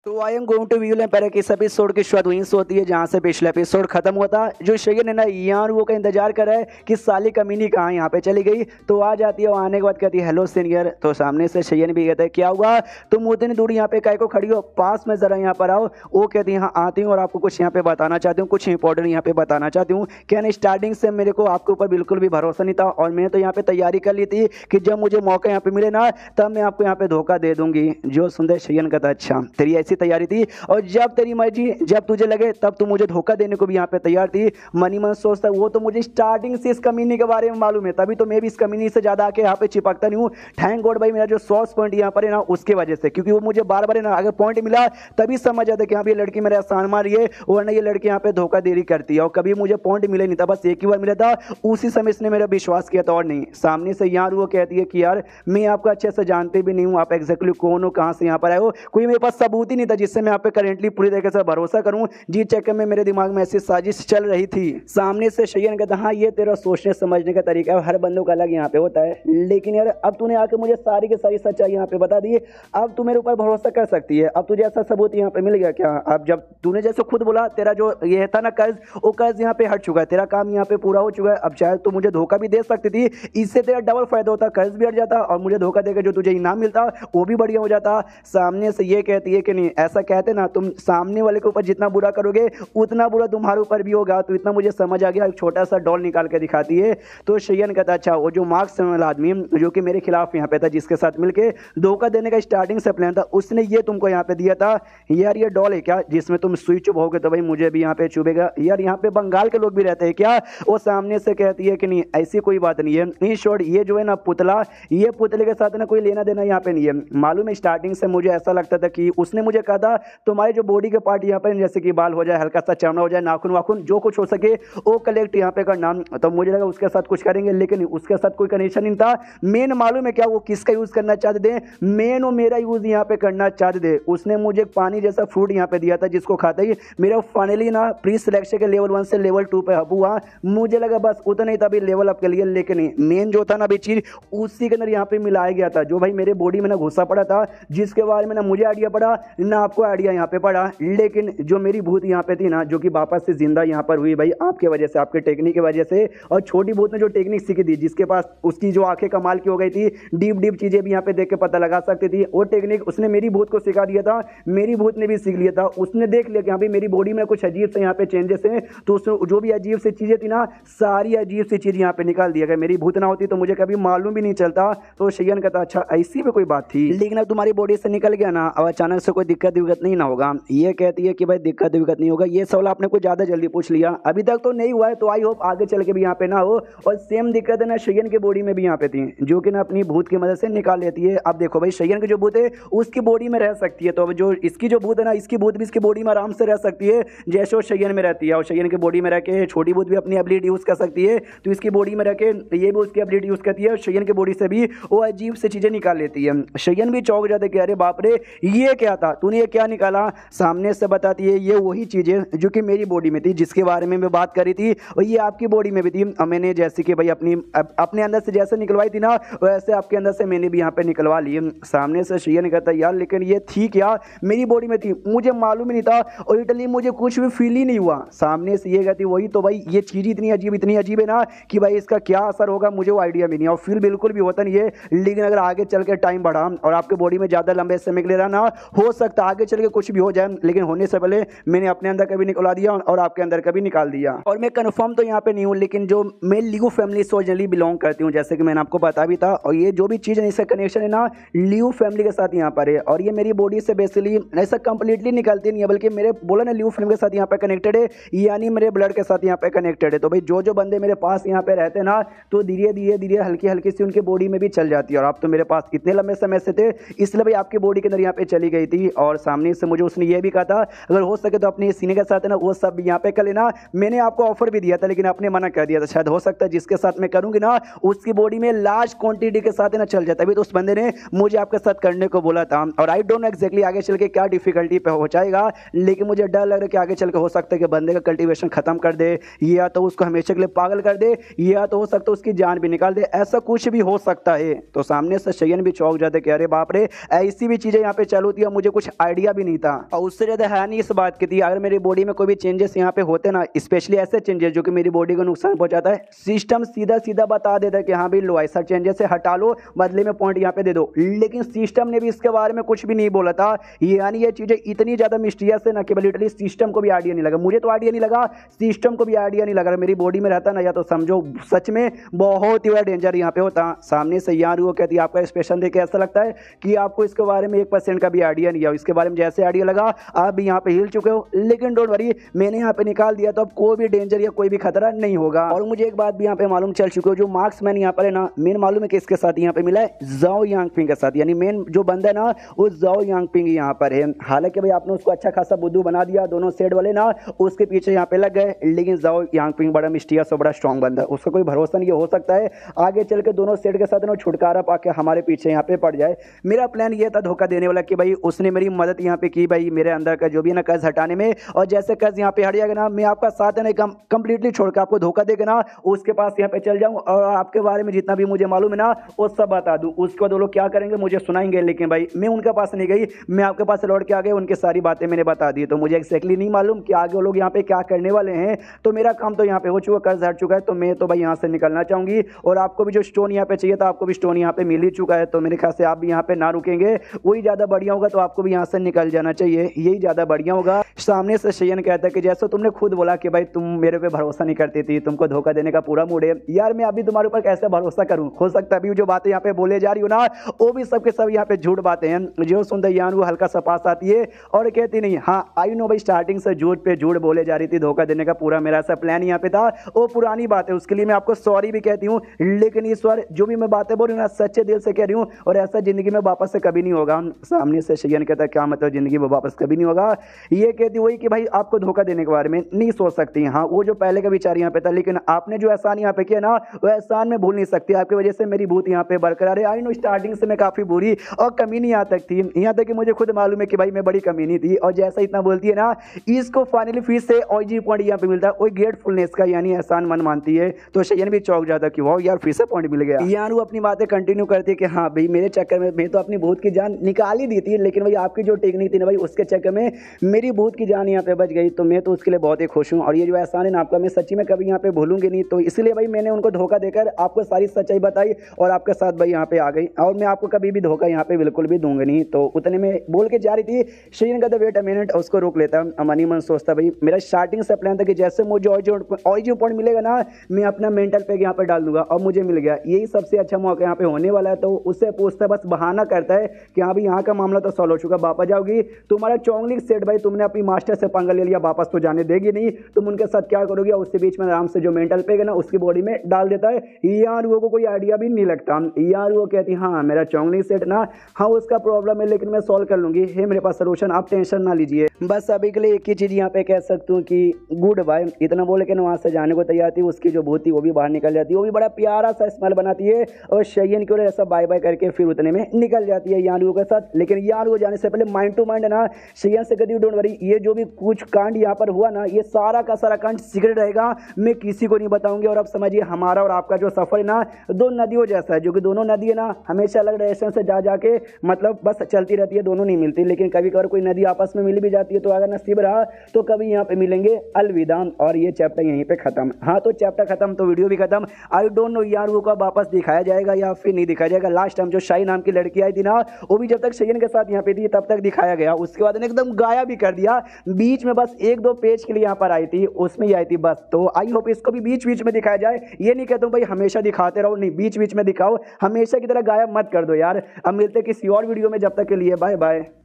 तो I am going to view पहले किस एपिसोड की शुरुआत वहीं से होती है जहाँ से पिछला एपिसोड खत्म हुआ था। जो शयन है ना यार वो का इंतजार कर रहा है कि साली कमीनी कहाँ यहाँ पे चली गई। तो आ जाती है, वो आने के बाद कहती है हेलो सीनियर। तो सामने से शयन भी कहता है क्या हुआ, तुम उतनी दूर यहाँ पे काय को खड़ी हो, पास में जरा यहाँ पर आओ। वो कहती है हाँ आती हूँ और आपको कुछ यहाँ पे बताना चाहती हूँ, कुछ इंपॉर्टेंट यहाँ पे बताना चाहती हूँ। क्या ना स्टार्टिंग से मेरे को आपके ऊपर बिल्कुल भी भरोसा नहीं था और मैंने तो यहाँ पे तैयारी कर ली थी कि जब मुझे मौका यहाँ पे मिले ना तब मैं आपको यहाँ पे धोखा दे दूंगी। जो सुंदर शयन कहता अच्छा तेरी ऐसी तैयारी थी और जब तेरी मर्जी, जब तुझे लगे तब तू मुझे धोखा देने को भी यहाँ पे तैयार थी। मनी मन सोचता वो तो मुझे स्टार्टिंग से इस कमीनी के बारे में मालूम है, तभी तो मैं भी इस कमीनी से ज्यादा आके यहाँ पे चिपकता नहीं हूँ। थैंक गॉड भाई मेरा जो सॉस पॉइंट यहाँ पर है ना उसके वजह से, क्योंकि वो मुझे बार बार ना अगर पॉइंट मिला तभी समझ आता कि हाँ ये लड़की मेरा एहसान मार रही है, वरना ये लड़की यहाँ पे धोखा देरी करती है। और कभी मुझे पॉइंट मिले नहीं था, बस एक ही बार मिला था, उसी समय इसने मेरा विश्वास किया था और नहीं। सामने से यार वो कहती है कि यार मैं आपको अच्छे से जानते भी नहीं हूँ, आप एग्जैक्टली कौन हो, कहाँ से यहाँ पर आए हो, कोई मेरे पास सबूत ही नहीं था जिससे मैं आप पे करेंटली पूरी तरीके से भरोसा करूं। जी चक्कर में मेरे दिमाग में ऐसी साजिश चल रही थी। सामने से शयन कहता हाँ ये तेरा सोचने समझने का तरीका है, हर बंदों का अलग यहाँ पे होता है, लेकिन यार अब तूने आके मुझे सारी की सारी सच्चाई यहाँ पे बता दी, अब तू मेरे ऊपर भरोसा कर सकती है। अब तुझे ऐसा सबूत यहाँ पे मिल गया क्या? अब जब तूने जैसे खुद बोला तेरा जो ये था ना कर्ज, वो कर्ज यहाँ पे हट चुका है, तेरा काम यहाँ पे पूरा हो चुका है। अब शायद तू मुझे धोखा भी दे सकती थी, इससे तेरा डबल फायदा होता, कर्ज भी हट जाता और मुझे धोखा देकर जो तुझे इनाम मिलता वो भी बढ़िया हो जाता। सामने से ये कहती है कि नहीं ऐसा कहते ना, तुम सामने वाले के ऊपर जितना बुरा करोगे उतना बुरा तुम्हारे ऊपर भी होगा। तो इतना मुझे समझ आ गया। एक छोटा सा डॉल निकाल के दिखाती है। तो शयन कहता अच्छा वो जो मार्क्स वाला आदमी जो कि मेरे खिलाफ यहाँ पे था, जिसके साथ मिलके धोखा देने का स्टार्टिंग से प्लान था, उसने ये तुमको यहाँ पे दिया था। यार ये डॉल है क्या जिसमें तुम सुई चुभोगे तो भाई मुझे भी यहाँ पे चुभेगा? यार यहाँ पे बंगाल के लोग भी रहते हैं क्या? वो सामने से कहती है कि नहीं ऐसी कोई बात नहीं है, इन शॉर्ट ये जो है ना पुतला, ये पुतले के साथ ना कोई लेना देना यहाँ पे नहीं है। मालूम है स्टार्टिंग से मुझे ऐसा लगता था कि उसने मुझे कहा था तुम्हारे जो बॉडी के पार्ट यहाँ पर जैसे कि बाल हो जाए, हल्का सा चमड़ा हो जाए, नाखून वाखून जो कुछ हो सके वो कलेक्ट यहाँ पे करना। तो मुझे लगा उसके साथ कुछ करेंगे, लेकिन उसके साथ कोई कनेक्शन नहीं था। मेन मालूम है क्या वो किसका यूज करना चाहते थे? मेन वो मेरा यूज यहाँ पे करना चाहते थे। उसने मुझे पानी जैसा फ्रूट यहाँ पे दिया था जिसको खाते ही मेरा फाइनली ना प्री सिलेक्शन के लेवल 1 से लेवल 2 पे हब हुआ। मुझे लगा बस उतना ही था लेवल अप के लिए, लेकिन मेन जो था ना चीज उसी के अंदर यहाँ पे मिलाया गया था, जो भाई मेरे बॉडी में ना घुसा पड़ा था, जिसके बारे में ना मुझे आइडिया पड़ा ना आपको आइडिया यहाँ पे पड़ा। लेकिन जो मेरी भूत यहाँ पे थी ना, जो कि वापस से जिंदा यहाँ पर हुई भाई आपके वजह से, आपके टेक्निक की वजह से। और छोटी भूत ने जो टेक्निक सीखी थी, जिसके पास उसकी जो आंखें कमाल की हो गई थी, डीप डीप चीजें भी यहाँ पे देख के पता लगा सकती थी, वो टेक्निक उसने मेरी भूत को सिखा दिया था। मेरी भूत ने भी सीख लिया था। उसने देख लिया कि यहाँ पे मेरी बॉडी में कुछ अजीब से यहाँ पे चेंजेस हैं, तो उसने जो भी अजीब सी चीजें थी ना सारी अजीब सी चीज यहाँ पे निकाल दिया। मेरी भूत ना होती तो मुझे कभी मालूम भी नहीं चलता। तो शयन कहता अच्छा ऐसी भी कोई बात थी, लेकिन अब तुम्हारी बॉडी से निकल गया ना, अब अचानक से कोई दिक्कत विक्कत नहीं ना होगा। ये कहती है कि भाई दिक्कत विक्कत नहीं होगा, ये सवाल आपने कुछ ज्यादा जल्दी पूछ लिया, अभी तक तो नहीं हुआ है, तो आई होप आगे चल के भी यहाँ पे ना हो। और सेम दिक्कत है ना शयन के बॉडी में भी यहाँ पे थी, जो कि ना अपनी भूत की मदद से निकाल लेती है। अब देखो भाई शयन की जो भूत है उसकी बॉडी में रह सकती है, तो अब जो इसकी जो भूत है ना, इसकी भूत भी इसकी बॉडी में आराम से रह सकती है जैसे वो शयन में रहती है। और शयन की बॉडी में रह के छोटी भूत भी अपनी एबिलिटी यूज कर सकती है, तो इसकी बॉडी में रह के ये भी उसकी एबिलिटी यूज करती है और शयन की बॉडी से भी वो अजीब से चीजें निकाल लेती है। शयन भी चौंक जाते कि अरे बाप रे ये क्या था, तूने ये क्या निकाला? सामने से बताती है ये वही चीजें जो कि मेरी बॉडी में थी, जिसके बारे में मैं बात करी थी, और ये आपकी बॉडी में भी थी। मैंने जैसे कि भाई अपने अंदर से जैसे निकलवाई थी ना, वैसे आपके अंदर से मैंने भी यहाँ पे निकलवा ली। सामने से शयन कहता यार लेकिन ये थी क्या, मेरी बॉडी में थी, मुझे मालूम ही नहीं था और इटली मुझे कुछ भी फील ही नहीं हुआ। सामने से ये कहती वही तो भाई ये चीज इतनी अजीब है ना कि भाई इसका क्या असर होगा मुझे वो आइडिया भी नहीं, और फील बिल्कुल भी होता नहीं है। लेकिन अगर आगे चल के टाइम बढ़ा और आपके बॉडी में ज्यादा लंबे समय के लिए रहना, हो सकता आगे चल के कुछ भी हो जाए, लेकिन होने से पहले मैंने अपने अंदर कभी निकला दिया और आपके अंदर कभी निकाल दिया। और मैं कंफर्म तो यहाँ पे नहीं हूँ, लेकिन जो मैं लियो फैमिली से ओरिजिनली बिलोंग करती हूँ, जैसे कि मैंने आपको बता भी था, और ये जो भी चीज है इसका कनेक्शन है ना लियो फैमिली के साथ यहाँ पर है। और ये मेरी बॉडी से बेसिकली ऐसा कंप्लीटली निकलती नहीं है, बल्कि मेरे बोला ना लियो फैमिली के साथ यहाँ पे कनेक्टेड है, यानी मेरे ब्लड के साथ यहाँ पे कनेक्टेड है। तो भाई जो जो बंदे मेरे पास यहाँ पे रहते ना, तो धीरे धीरे हल्की हल्की सी उनकी बॉडी में भी चल जाती है। और आप तो मेरे पास इतने लंबे समय से थे, इसलिए भाई आपकी बॉडी के अंदर यहाँ पे चली गई थी। और सामने से मुझे उसने ये भी कहा था अगर हो सके तो अपने सीने के साथ है ना वो सब यहाँ पे कर लेना। मैंने आपको ऑफर भी दिया था, लेकिन आपने मना कर दिया था। शायद हो सकता है जिसके साथ मैं करूंगी ना उसकी बॉडी में लार्ज क्वांटिटी के साथ है ना चल जाता है। अभी तो उस बंदे ने मुझे आपके साथ करने को बोला था, और आई डोंट नो एक्जैक्टली आगे चल के क्या डिफिकल्टी पे हो जाएगा, लेकिन मुझे डर लग रहा है कि आगे चल के हो सकता है कि बंदे का कल्टीवेशन खत्म कर दे, या तो उसको हमेशा के लिए पागल कर दे, या तो हो सकता है उसकी जान भी निकाल दे, ऐसा कुछ भी हो सकता है। तो सामने से शयन भी चौंक जाते कि अरे बाप रे ऐसी भी चीजें यहाँ पे चालू थी, मुझे कुछ आइडिया भी नहीं था। और उससे ज़्यादा है नहीं इस बात की थी, अगर मेरी बॉडी में कोई भी चेंजेस यहाँ पे होते ना, स्पेशली ऐसे चेंजेस जो कि मेरी बॉडी को नुकसान पहुंचाता है, सिस्टम सीधा सीधा बता देता है कि हाँ भाई लो ऐसा चेंजेस है, हटा लो, बदले में पॉइंट यहाँ पे दे दो। लेकिन सिस्टम ने भी इसके बारे में कुछ भी नहीं बोला था। यानी ये चीज़ें इतनी ज़्यादा मिस्टीरियस है ना कि लिटरली सिस्टम को भी आइडिया नहीं लगा, मुझे तो आइडिया नहीं लगा, सिस्टम को भी आइडिया नहीं लगा। मेरी बॉडी में रहता ना, या तो समझो सच में बहुत ही बड़ा डेंजर यहाँ पे होता। सामने से यार वो कहती है आपका एक्सप्रेशन देख के ऐसा लगता है कि आपको इसके बारे में 1% का भी आइडिया नहीं है। इसके बारे में जैसे आइडिया लगा आप भी यहाँ पे हिल चुके हो, लेकिन डोंट वरी, मैंने यहाँ पे निकाल दिया तो अब कोई भी डेंजर या कोई भी खतरा नहीं होगा। और मुझे एक बात भी यहाँ पे मालूम चल चुकी है, जो मार्क्स मैंने यहाँ पर है ना, मेन मालूम है कि इसके साथ यहाँ पे मिला है जाओ यांगपिंग के साथ, यानी मेन जो बंदा है ना वो जाओ यांगपिंग यहाँ पर है। हालांकि भाई आपने उसको अच्छा खासा बुद्धू बना दिया, दोनों सेट वाले ना उसके पीछे यहाँ पे लग गए, लेकिन जाओ यांगपिंग बड़ा मिस्टीरियस और बड़ा स्ट्रॉन्ग बंदा है, उसका कोई भरोसा नहीं हो सकता है आगे चल के दोनों सेट के साथ ना छुटकारा पाके हमारे पीछे यहाँ पे पड़ जाए। मेरा प्लान ये था धोखा देने वाला कि भाई उसने मेरी मदद यहाँ पे की भाई मेरे अंदर का जो भी ना कर्ज हटाने में, और जैसे कर्ज यहाँ पे हट जाएगा ना मैं आपका साथ है ना कंप्लीटली छोड़ के आपको धोखा देगा ना उसके पास यहाँ पे चल जाऊँ और आपके बारे में जितना भी मुझे मालूम है ना वो सब बता दूँ। उसके बाद वो लोग क्या करेंगे मुझे सुनाएंगे, लेकिन भाई मैं उनके पास नहीं गई, मैं आपके पास लौट के आ गई, उनकी सारी बातें मैंने बता दी। तो मुझे एक्जैक्टली नहीं मालूम कि आगे वो लोग यहाँ पे क्या करने वाले हैं। तो मेरा काम तो यहाँ पे हो चुका, कर्ज हट चुका है, तो मैं तो भाई यहाँ से निकलना चाहूंगी। और आपको भी जो स्टोन यहाँ पे चाहिए था आपको भी स्टोन यहाँ पे मिल ही चुका है, तो मेरे ख्याल से आप भी यहाँ पे ना रुकेंगे, वही ज़्यादा बढ़िया होगा। तो आपको भी यहाँ से निकल जाना चाहिए, यही ज़्यादा बढ़िया होगा। सामने से शेयन कहता है कि जैसे तुमने खुद बोला कि भाई तुम मेरे पे भरोसा नहीं करती थी, तुमको धोखा देने का पूरा मूड है। यार मैं अभी तुम्हारे ऊपर कैसे भरोसा करूँ, हो सकता है अभी जो बातें यहाँ पे बोले जा रही हो ना वो भी सबके सब यहाँ पे झूठ बातें हैं। जो सुनते यान वो हल्का सा पास आती है और कहती नहीं हाँ आई नो भाई स्टार्टिंग से झूठ पे झूठ बोले जा रही थी, धोखा देने का पूरा मेरा ऐसा प्लान यहाँ पे था, वो पुरानी बात है, उसके लिए मैं आपको सॉरी भी कहती हूँ। लेकिन इस बार जो भी मैं बातें बोल रही हूँ ना सच्चे दिल से कह रही हूँ, और ऐसा जिंदगी में वापस से कभी नहीं होगा। सामने से शेयन कहता है क्या मतलब जिंदगी में वापस कभी नहीं होगा, ये कहती वही कि भाई आपको धोखा देने के बारे में नहीं सोच सकती। हाँ वो जो पहले का विचार यहाँ पे था, लेकिन आपने जो एहसान यहाँ पे किया ना वो एहसान में भूल नहीं सकती, आपकी वजह से मेरी भूत यहाँ पे बरकरार है। आई नो स्टार्टिंग से मैं काफी बुरी और कमीनी यहाँ तक थी, यहाँ तक कि मुझे खुद मालूम है कि भाई मैं बड़ी कमीनी थी। और जैसा इतना बोलती है ना इसको फाइनली फिर से ओजी पॉइंट यहाँ पे मिलता है, वही ग्रेटफुलनेस का, यानी एहसान मन मानती है। तो शेयन भी चौंक जाता कि वाह यार फिर से पॉइंट मिल गया। यार वो अपनी बातें कंटिन्यू करती है कि हाँ भाई मेरे चक्कर में मैं तो अपनी भूत की जान निकाल ही दी थी, लेकिन भाई आपकी जो टेक्निक थी ना भाई उसके चक्कर में मेरी भूत की जान यहाँ पे बच गई, तो मैं तो उसके लिए बहुत ही खुश हूँ। और ये जो एहसान है ना आपका मैं सच्ची में कभी यहाँ पे भूलूंगी नहीं, तो इसलिए भाई मैंने उनको धोखा देकर आपको सारी सच्चाई बताई और आपके साथ भाई यहाँ पे आ गई, और मैं आपको कभी भी धोखा यहाँ पे बिल्कुल भी दूंगा नहीं। तो उतने में बोल के जा रही थी, शेयन कहता वेट अ मिनट, उसको रोक लेता। मनी मन सोचता भाई मेरा स्टार्टिंग से प्लान था कि जैसे मुझे ऑरिजिन पॉइंट मिलेगा ना मैं अपना मेंटल पैक यहाँ पे डाल दूंगा, और मुझे मिल गया, यही सबसे अच्छा मौका यहाँ पे होने वाला है। तो उससे पूछता बस बहाना करता है कि हाँ भाई यहाँ का मामला तो सॉल्व हो चुका, वापस जाओगी, तुम्हारा चौंगलिंग सेट भाई तुमने अपनी मास्टर से पंगा ले लिया, वापस तो जाने देगी नहीं, तुम उनके साथ क्या करोगे। उसके बीच में आराम से जो मेंटल पैक है ना उसकी बॉडी में डाल देता है। यार वो को कोई आइडिया भी नहीं लगता। यार वो कहती हाँ मेरा चौंगलिंग सेट ना हाँ उसका प्रॉब्लम है, लेकिन मैं सॉल्व कर लूंगी, है मेरे पास सोल्यूशन, आप टेंशन ना लीजिए। बस अभी के लिए एक ही चीज यहाँ पे कह सकती हूँ कि गुड बाय, इतना बोल के वहां से जाने को तैयार थी। उसकी जो भूत थी वो भी बाहर निकल जाती है, वो भी बड़ा प्यारा सा स्मेल बनाती है और शेयन की ओर ऐसा बाय बाय करके फिर उतने में निकल जाती है यानुओ के साथ। लेकिन यानुओ जाने से पहले माइंड टू माइंड ना शेयन से कहती डोंट वरी, ये जो भी कुछ कांड यहाँ पर हुआ ना ये सारा का सारा कांड सीक्रेट रहेगा, मैं किसी को नहीं बताऊंगी। और अब समझिए हमारा और आपका जो सफर है ना दो नदियों जैसा है, जो कि दोनों नदी है ना हमेशा अलग डायरेक्शन से जा जाके मतलब बस चलती रहती है, दोनों नहीं मिलती। लेकिन कभी कभार कोई नदी आपस में मिल भी जाती है, तो अगर नसीब रहा तो कभी यहाँ पे मिलेंगे। अलविदा। और ये चैप्टर यहीं पे खत्म। हाँ तो चैप्टर खत्म तो वीडियो भी खत्म। आई डोंट नो यार वो का वापस दिखाया जाएगा या फिर नहीं दिखाया जाएगा। लास्ट टाइम जो शाही नाम की लड़की आई थी ना वो भी जब तक शेयन के साथ यहाँ पे थी तब तक दिखाया गया, उसके बाद एकदम गायब भी कर दिया। बीच में बस एक दो पेज के लिए यहाँ पर आई थी, उसमें ही आई थी बस। तो आई होप इसको भी बीच बीच में दिखाया जाए, ये नहीं कहता हूँ भाई हमेशा दिखाते रहो, नहीं बीच बीच में दिखाओ, हमेशा की तरह गायब मत कर दो यार। अब मिलते किसी और वीडियो में, जब तक के लिए बाय बाय।